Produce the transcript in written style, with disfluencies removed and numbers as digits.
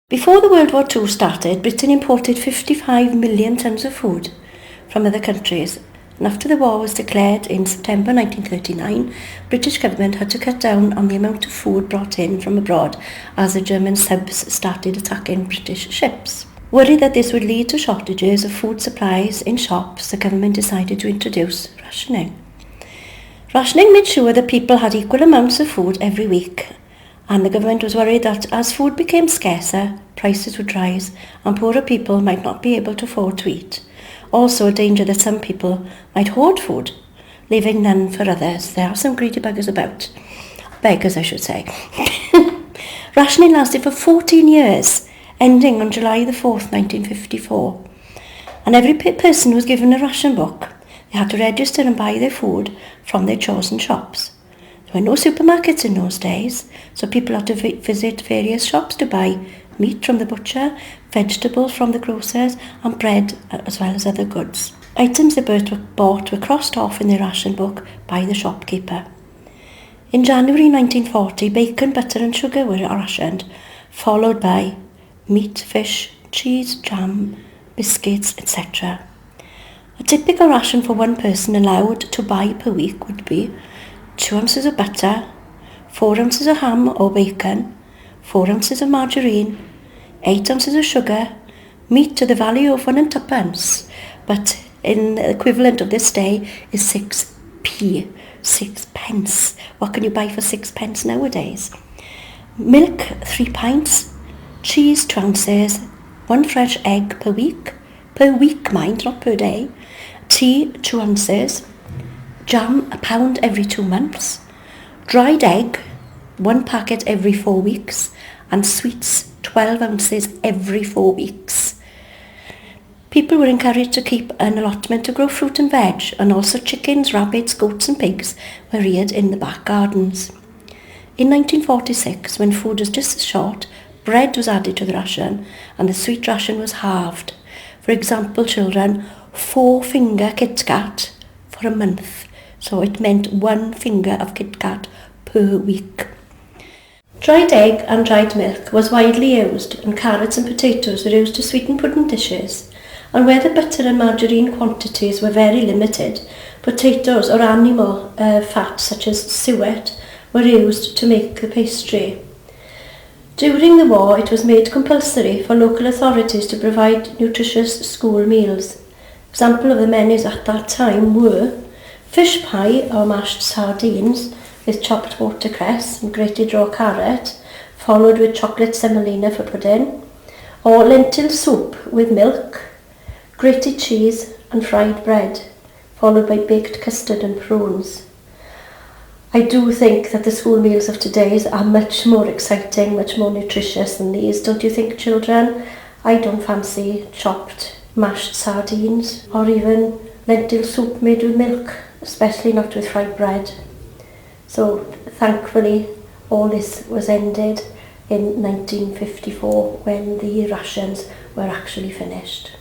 Before the World War II started, Britain imported 55 million tonnes of food from other countries. And after the war was declared in September 1939, British government had to cut down on the amount of food brought in from abroad as the German subs started attacking British ships. Worried that this would lead to shortages of food supplies in shops, the government decided to introduce rationing. Rationing made sure that people had equal amounts of food every week, and the government was worried that as food became scarcer, prices would rise and poorer people might not be able to afford to eat. Also a danger that some people might hoard food, leaving none for others. There are some greedy buggers about. Beggars, I should say. Rationing lasted for 14 years, ending on July the 4th, 1954. And every person was given a ration book. They had to register and buy their food from their chosen shops. There were no supermarkets in those days, so people had to visit various shops to buy meat from the butcher, vegetables from the grocers, and bread as well as other goods. Items they bought were crossed off in their ration book by the shopkeeper. In January 1940, bacon, butter and sugar were rationed, followed by meat, fish, cheese, jam, biscuits, etc. A typical ration for one person allowed to buy per week would be 2 ounces of butter, 4 ounces of ham or bacon, 4 ounces of margarine, 8 ounces of sugar, meat to the value of 1 and 2pence, but in the equivalent of this day is 6p, 6 pence. What can you buy for 6 pence nowadays? Milk, 3 pints, cheese, 2 ounces, 1 fresh egg per week mind, not per day, tea, 2 ounces, jam, a pound every 2 months, dried egg, 1 packet every 4 weeks, and sweets, 12 ounces every 4 weeks. People were encouraged to keep an allotment to grow fruit and veg, and also chickens, rabbits, goats and pigs were reared in the back gardens. In 1946, when food was just as short, bread was added to the ration and the sweet ration was halved. For example, children, 4-finger Kit Kat for a month. So it meant 1 finger of Kit Kat per week. Dried egg and dried milk was widely used, and carrots and potatoes were used to sweeten pudding dishes. And where the butter and margarine quantities were very limited, potatoes or animal fat such as suet were used to make the pastry. During the war, it was made compulsory for local authorities to provide nutritious school meals. Example of the menus at that time were fish pie or mashed sardines with chopped watercress and grated raw carrot, followed with chocolate semolina for pudding, or lentil soup with milk, grated cheese and fried bread, followed by baked custard and prawns. I do think that the school meals of today are much more exciting, much more nutritious than these, don't you think, children? I don't fancy chopped mashed sardines or even lentil soup made with milk, especially not with fried bread. So thankfully all this was ended in 1954 when the rations were actually finished.